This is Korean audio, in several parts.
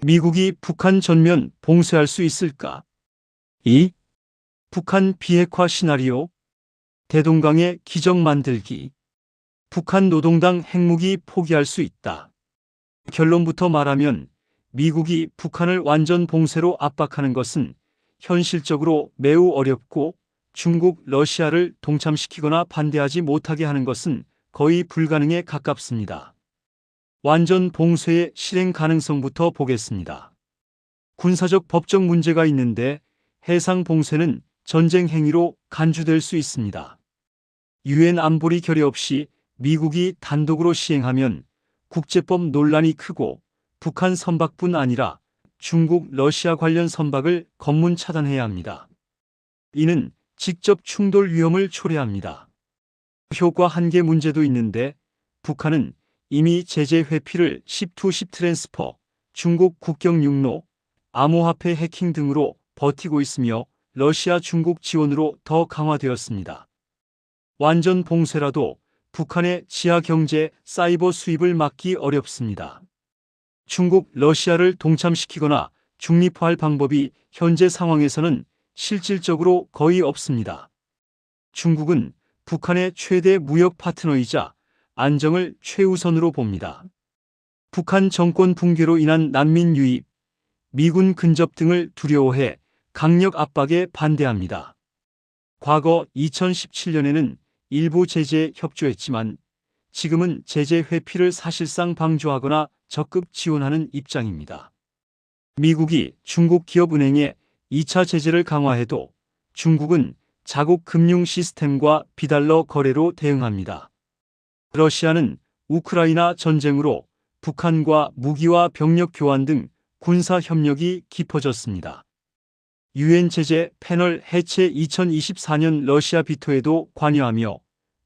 미국이 북한 전면 봉쇄할 수 있을까? 2. 북한 비핵화 시나리오. 대동강의 기적 만들기. 북한 노동당 핵무기 포기할 수 있다. 결론부터 말하면 미국이 북한을 완전 봉쇄로 압박하는 것은 현실적으로 매우 어렵고 중국, 러시아를 동참시키거나 반대하지 못하게 하는 것은 거의 불가능에 가깝습니다. 완전 봉쇄의 실행 가능성부터 보겠습니다. 군사적 법적 문제가 있는데 해상 봉쇄는 전쟁 행위로 간주될 수 있습니다. 유엔 안보리 결의 없이 미국이 단독으로 시행하면 국제법 논란이 크고 북한 선박뿐 아니라 중국, 러시아 관련 선박을 검문 차단해야 합니다. 이는 직접 충돌 위험을 초래합니다. 효과 한계 문제도 있는데 북한은 이미 제재 회피를 10-10 트랜스퍼, 중국 국경 육로, 암호화폐 해킹 등으로 버티고 있으며 러시아, 중국 지원으로 더 강화되었습니다. 완전 봉쇄라도 북한의 지하 경제, 사이버 수입을 막기 어렵습니다. 중국, 러시아를 동참시키거나 중립화할 방법이 현재 상황에서는 실질적으로 거의 없습니다. 중국은 북한의 최대 무역 파트너이자 안정을 최우선으로 봅니다. 북한 정권 붕괴로 인한 난민 유입, 미군 근접 등을 두려워해 강력 압박에 반대합니다. 과거 2017년에는 일부 제재에 협조했지만 지금은 제재 회피를 사실상 방조하거나 적극 지원하는 입장입니다. 미국이 중국 기업은행에 2차 제재를 강화해도 중국은 자국 금융 시스템과 비달러 거래로 대응합니다. 러시아는 우크라이나 전쟁으로 북한과 무기와 병력 교환 등 군사 협력이 깊어졌습니다. 유엔 제재 패널 해체 2024년 러시아 비토에도 관여하며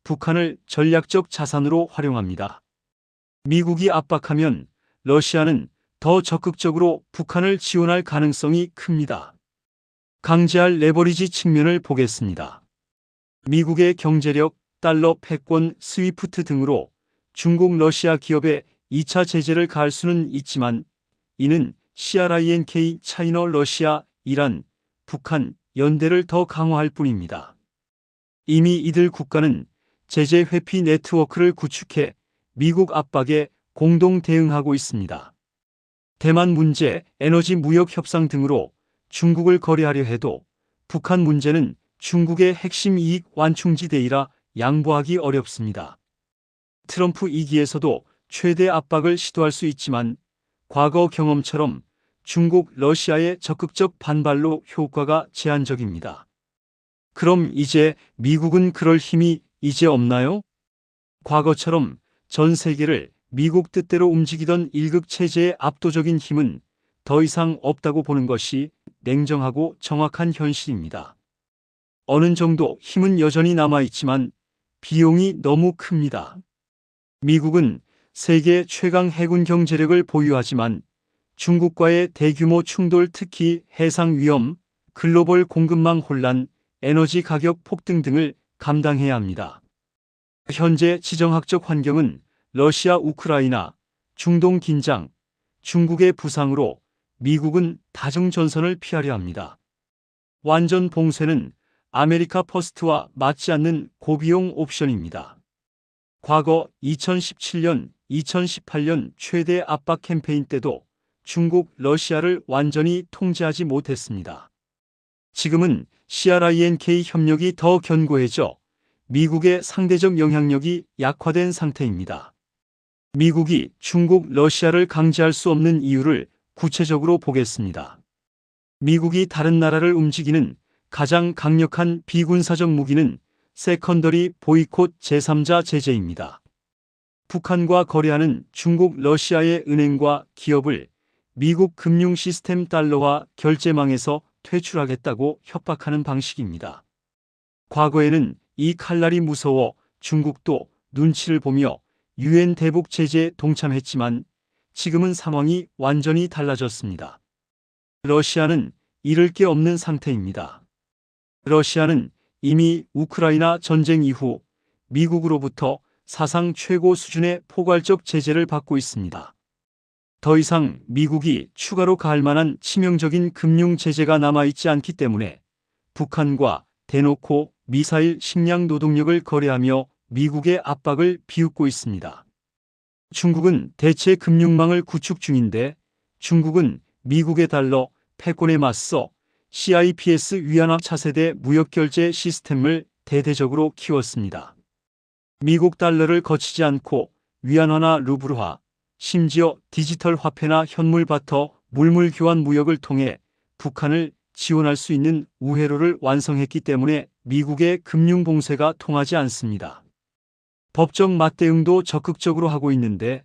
북한을 전략적 자산으로 활용합니다. 미국이 압박하면 러시아는 더 적극적으로 북한을 지원할 가능성이 큽니다. 강제할 레버리지 측면을 보겠습니다. 미국의 경제력, 달러 패권, 스위프트 등으로 중국, 러시아 기업에 2차 제재를 가할 수는 있지만 이는 CRINK, 차이나, 러시아, 이란, 북한, 연대를 더 강화할 뿐입니다. 이미 이들 국가는 제재 회피 네트워크를 구축해 미국 압박에 공동 대응하고 있습니다. 대만 문제, 에너지 무역 협상 등으로 중국을 거래하려 해도 북한 문제는 중국의 핵심 이익 완충지대이라 양보하기 어렵습니다. 트럼프 2기에서도 최대 압박을 시도할 수 있지만 과거 경험처럼 중국, 러시아의 적극적 반발로 효과가 제한적입니다. 그럼 이제 미국은 그럴 힘이 이제 없나요? 과거처럼 전 세계를 미국 뜻대로 움직이던 일극 체제의 압도적인 힘은 더 이상 없다고 보는 것이 냉정하고 정확한 현실입니다. 어느 정도 힘은 여전히 남아있지만 비용이 너무 큽니다. 미국은 세계 최강 해군 경제력을 보유하지만 중국과의 대규모 충돌, 특히 해상 위험, 글로벌 공급망 혼란, 에너지 가격 폭등 등을 감당해야 합니다. 현재 지정학적 환경은 러시아, 우크라이나, 중동 긴장, 중국의 부상으로 미국은 다중전선을 피하려 합니다. 완전 봉쇄는 아메리카 퍼스트와 맞지 않는 고비용 옵션입니다. 과거 2017년, 2018년 최대 압박 캠페인 때도 중국, 러시아를 완전히 통제하지 못했습니다. 지금은 CRINK 협력이 더 견고해져 미국의 상대적 영향력이 약화된 상태입니다. 미국이 중국, 러시아를 강제할 수 없는 이유를 구체적으로 보겠습니다. 미국이 다른 나라를 움직이는 가장 강력한 비군사적 무기는 세컨더리 보이콧 제3자 제재입니다. 북한과 거래하는 중국, 러시아의 은행과 기업을 미국 금융 시스템 달러화 결제망에서 퇴출하겠다고 협박하는 방식입니다. 과거에는 이 칼날이 무서워 중국도 눈치를 보며 유엔 대북 제재에 동참했지만 지금은 상황이 완전히 달라졌습니다. 러시아는 잃을 게 없는 상태입니다. 러시아는 이미 우크라이나 전쟁 이후 미국으로부터 사상 최고 수준의 포괄적 제재를 받고 있습니다. 더 이상 미국이 추가로 가할 만한 치명적인 금융 제재가 남아있지 않기 때문에 북한과 대놓고 미사일 식량 노동력을 거래하며 미국의 압박을 비웃고 있습니다. 중국은 대체 금융망을 구축 중인데 중국은 미국의 달러 패권에 맞서 CIPS 위안화 차세대 무역결제 시스템을 대대적으로 키웠습니다. 미국 달러를 거치지 않고 위안화나 루블화, 심지어 디지털 화폐나 현물 바터 물물 교환 무역을 통해 북한을 지원할 수 있는 우회로를 완성했기 때문에 미국의 금융 봉쇄가 통하지 않습니다. 법적 맞대응도 적극적으로 하고 있는데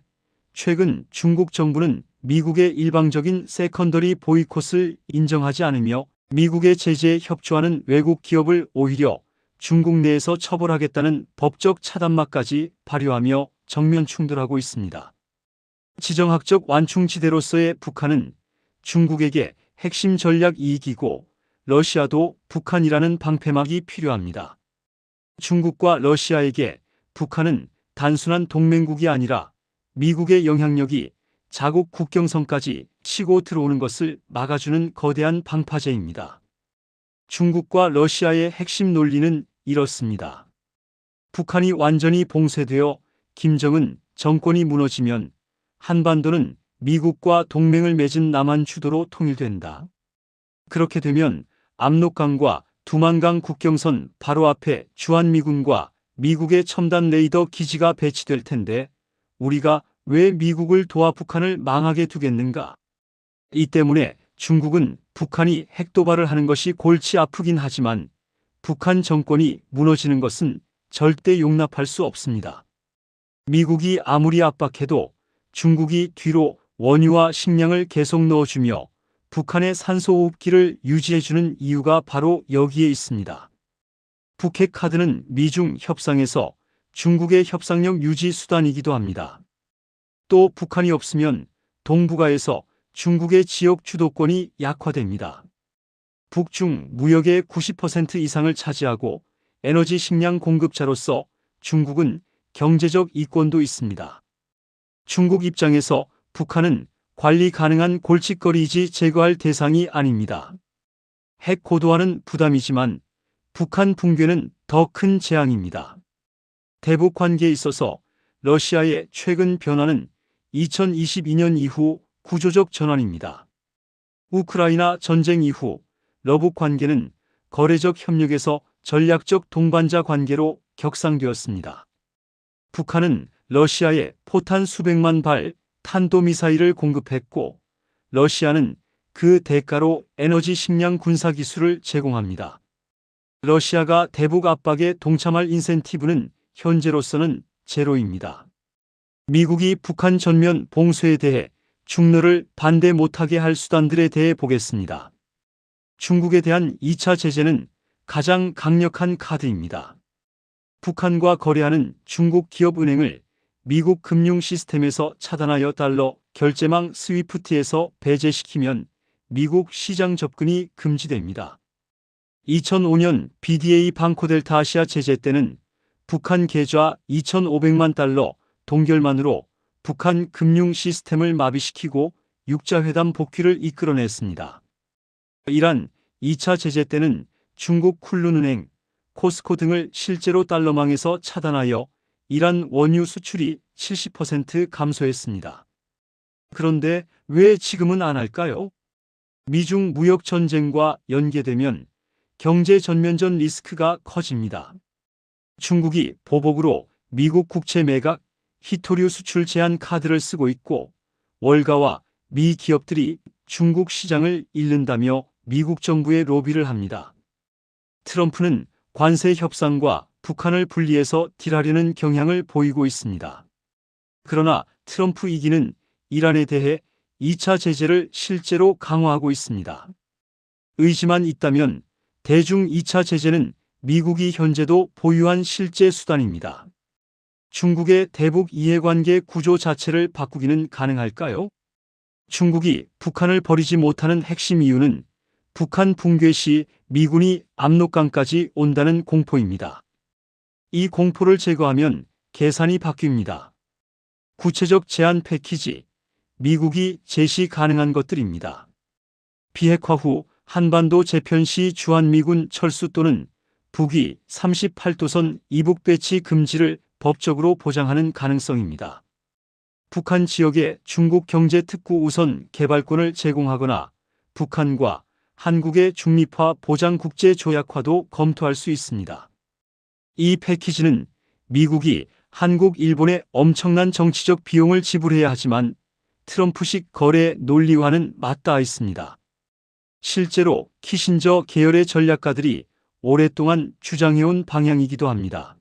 최근 중국 정부는 미국의 일방적인 세컨더리 보이콧을 인정하지 않으며 미국의 제재에 협조하는 외국 기업을 오히려 중국 내에서 처벌하겠다는 법적 차단막까지 발효하며 정면 충돌하고 있습니다. 지정학적 완충지대로서의 북한은 중국에게 핵심 전략 이익이고 러시아도 북한이라는 방패막이 필요합니다. 중국과 러시아에게 북한은 단순한 동맹국이 아니라 미국의 영향력이 자국 국경선까지 치고 들어오는 것을 막아주는 거대한 방파제입니다. 중국과 러시아의 핵심 논리는 이렇습니다. 북한이 완전히 봉쇄되어 김정은 정권이 무너지면 한반도는 미국과 동맹을 맺은 남한 주도로 통일된다. 그렇게 되면 압록강과 두만강 국경선 바로 앞에 주한미군과 미국의 첨단 레이더 기지가 배치될 텐데 우리가 왜 미국을 도와 북한을 망하게 두겠는가? 이 때문에 중국은 북한이 핵도발을 하는 것이 골치 아프긴 하지만 북한 정권이 무너지는 것은 절대 용납할 수 없습니다. 미국이 아무리 압박해도 중국이 뒤로 원유와 식량을 계속 넣어주며 북한의 산소호흡기를 유지해주는 이유가 바로 여기에 있습니다. 북핵 카드는 미중 협상에서 중국의 협상력 유지 수단이기도 합니다. 또 북한이 없으면 동북아에서 중국의 지역 주도권이 약화됩니다. 북중 무역의 90% 이상을 차지하고 에너지 식량 공급자로서 중국은 경제적 이권도 있습니다. 중국 입장에서 북한은 관리 가능한 골칫거리이지 제거할 대상이 아닙니다. 핵 고도화는 부담이지만 북한 붕괴는 더 큰 재앙입니다. 대북 관계에 있어서 러시아의 최근 변화는 2022년 이후 구조적 전환입니다. 우크라이나 전쟁 이후 러북 관계는 거래적 협력에서 전략적 동반자 관계로 격상되었습니다. 북한은 러시아에 포탄 수백만 발 탄도미사일을 공급했고 러시아는 그 대가로 에너지 식량 군사 기술을 제공합니다. 러시아가 대북 압박에 동참할 인센티브는 현재로서는 제로입니다. 미국이 북한 전면 봉쇄에 대해 중러를 반대 못하게 할 수단들에 대해 보겠습니다. 중국에 대한 2차 제재는 가장 강력한 카드입니다. 북한과 거래하는 중국 기업은행을 미국 금융 시스템에서 차단하여 달러 결제망 스위프트에서 배제시키면 미국 시장 접근이 금지됩니다. 2005년 BDA 방코델타 아시아 제재 때는 북한 계좌 2,500만 달러 동결만으로 북한 금융 시스템을 마비시키고 육자회담 복귀를 이끌어냈습니다. 이란 2차 제재 때는 중국 쿤룬은행, 코스코 등을 실제로 달러망에서 차단하여 이란 원유 수출이 70% 감소했습니다. 그런데 왜 지금은 안 할까요? 미중 무역 전쟁과 연계되면 경제 전면전 리스크가 커집니다. 중국이 보복으로 미국 국채 매각, 희토류 수출 제한 카드를 쓰고 있고 월가와 미 기업들이 중국 시장을 잃는다며 미국 정부에 로비를 합니다. 트럼프는 관세 협상과 북한을 분리해서 딜하려는 경향을 보이고 있습니다. 그러나 트럼프 2기는 이란에 대해 2차 제재를 실제로 강화하고 있습니다. 의지만 있다면 대중 2차 제재는 미국이 현재도 보유한 실제 수단입니다. 중국의 대북 이해관계 구조 자체를 바꾸기는 가능할까요? 중국이 북한을 버리지 못하는 핵심 이유는 북한 붕괴 시 미군이 압록강까지 온다는 공포입니다. 이 공포를 제거하면 계산이 바뀝니다. 구체적 제한 패키지, 미국이 제시 가능한 것들입니다. 비핵화 후 한반도 재편 시 주한미군 철수 또는 북위 38도선 이북 배치 금지를 법적으로 보장하는 가능성입니다. 북한 지역에 중국 경제 특구 우선 개발권을 제공하거나 북한과 한국의 중립화 보장 국제 조약화도 검토할 수 있습니다. 이 패키지는 미국이 한국, 일본에 엄청난 정치적 비용을 지불해야 하지만 트럼프식 거래 논리와는 맞닿아 있습니다. 실제로 키신저 계열의 전략가들이 오랫동안 주장해온 방향이기도 합니다.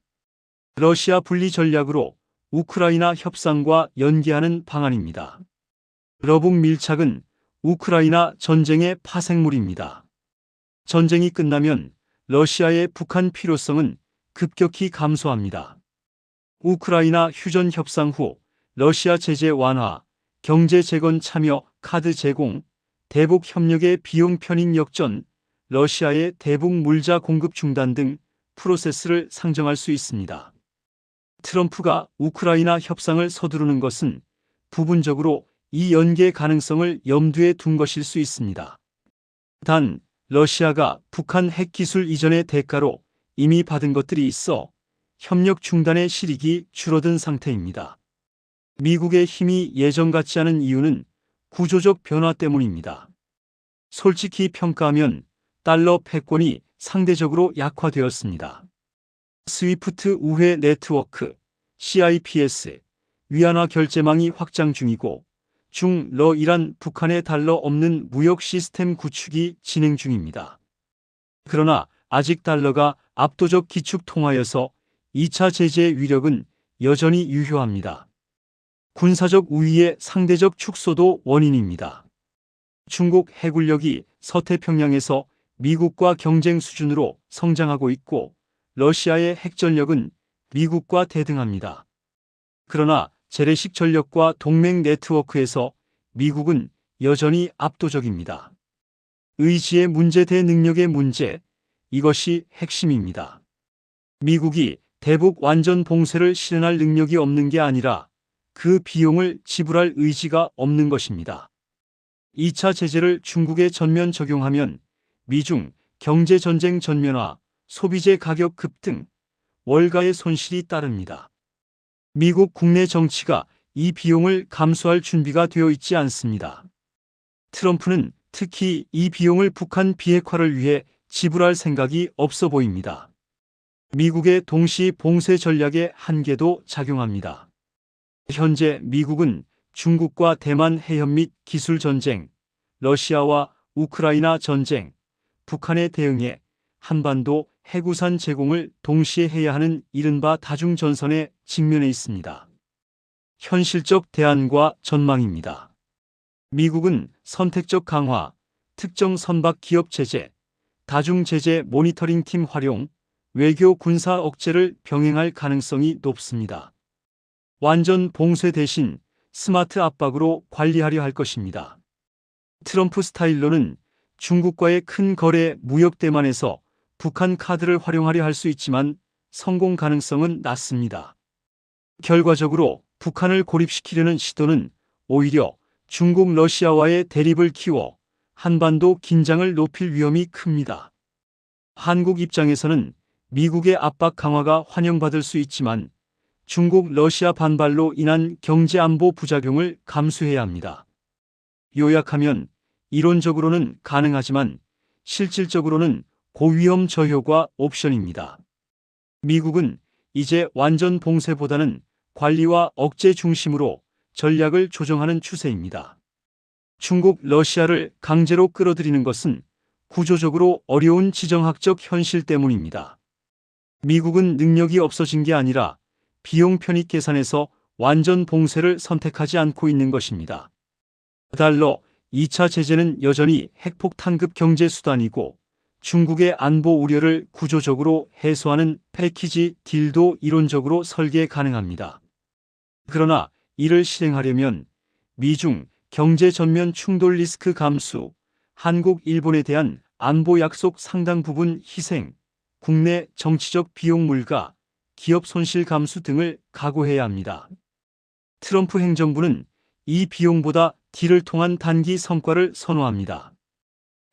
러시아 분리 전략으로 우크라이나 협상과 연계하는 방안입니다. 러북 밀착은 우크라이나 전쟁의 파생물입니다. 전쟁이 끝나면 러시아의 북한 필요성은 급격히 감소합니다. 우크라이나 휴전 협상 후 러시아 제재 완화, 경제 재건 참여, 카드 제공, 대북 협력의 비용 편익 역전, 러시아의 대북 물자 공급 중단 등 프로세스를 상정할 수 있습니다. 트럼프가 우크라이나 협상을 서두르는 것은 부분적으로 이 연계 가능성을 염두에 둔 것일 수 있습니다. 단, 러시아가 북한 핵기술 이전의 대가로 이미 받은 것들이 있어 협력 중단의 실익이 줄어든 상태입니다. 미국의 힘이 예전 같지 않은 이유는 구조적 변화 때문입니다. 솔직히 평가하면 달러 패권이 상대적으로 약화되었습니다. 스위프트 우회 네트워크, CIPS, 위안화 결제망이 확장 중이고 중-러-이란 북한의 달러 없는 무역 시스템 구축이 진행 중입니다. 그러나 아직 달러가 압도적 기축 통화여서 2차 제재의 위력은 여전히 유효합니다. 군사적 우위의 상대적 축소도 원인입니다. 중국 해군력이 서태평양에서 미국과 경쟁 수준으로 성장하고 있고 러시아의 핵전력은 미국과 대등합니다. 그러나 재래식 전력과 동맹 네트워크에서 미국은 여전히 압도적입니다. 의지의 문제 대 능력의 문제, 이것이 핵심입니다. 미국이 대북 완전 봉쇄를 실현할 능력이 없는 게 아니라 그 비용을 지불할 의지가 없는 것입니다. 2차 제재를 중국에 전면 적용하면 미중 경제전쟁 전면화, 소비재 가격 급등, 월가의 손실이 따릅니다. 미국 국내 정치가 이 비용을 감수할 준비가 되어 있지 않습니다. 트럼프는 특히 이 비용을 북한 비핵화를 위해 지불할 생각이 없어 보입니다. 미국의 동시 봉쇄 전략의 한계도 작용합니다. 현재 미국은 중국과 대만 해협 및 기술 전쟁, 러시아와 우크라이나 전쟁, 북한에 대응해 한반도 해구산 제공을 동시에 해야 하는 이른바 다중전선에 직면해 있습니다. 현실적 대안과 전망입니다. 미국은 선택적 강화, 특정 선박 기업 제재, 다중제재 모니터링 팀 활용, 외교 군사 억제를 병행할 가능성이 높습니다. 완전 봉쇄 대신 스마트 압박으로 관리하려 할 것입니다. 트럼프 스타일로는 중국과의 큰 거래 무역 대만에서 북한 카드를 활용하려 할 수 있지만 성공 가능성은 낮습니다. 결과적으로 북한을 고립시키려는 시도는 오히려 중국 러시아와의 대립을 키워 한반도 긴장을 높일 위험이 큽니다. 한국 입장에서는 미국의 압박 강화가 환영받을 수 있지만 중국 러시아 반발로 인한 경제 안보 부작용을 감수해야 합니다. 요약하면 이론적으로는 가능하지만 실질적으로는 고위험 저효과 옵션입니다. 미국은 이제 완전 봉쇄보다는 관리와 억제 중심으로 전략을 조정하는 추세입니다. 중국, 러시아를 강제로 끌어들이는 것은 구조적으로 어려운 지정학적 현실 때문입니다. 미국은 능력이 없어진 게 아니라 비용 편익 계산에서 완전 봉쇄를 선택하지 않고 있는 것입니다. 달러 2차 제재는 여전히 핵폭탄급 경제 수단이고 중국의 안보 우려를 구조적으로 해소하는 패키지 딜도 이론적으로 설계 가능합니다. 그러나 이를 실행하려면 미중 경제 전면 충돌 리스크 감수, 한국, 일본에 대한 안보 약속 상당 부분 희생, 국내 정치적 비용 물가, 기업 손실 감수 등을 각오해야 합니다. 트럼프 행정부는 이 비용보다 딜을 통한 단기 성과를 선호합니다.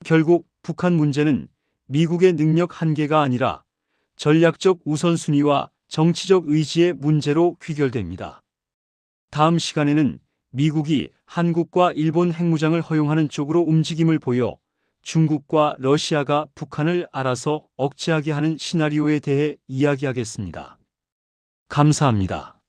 결국 북한 문제는 미국의 능력 한계가 아니라 전략적 우선순위와 정치적 의지의 문제로 귀결됩니다. 다음 시간에는 미국이 한국과 일본 핵무장을 허용하는 쪽으로 움직임을 보여 중국과 러시아가 북한을 알아서 억제하게 하는 시나리오에 대해 이야기하겠습니다. 감사합니다.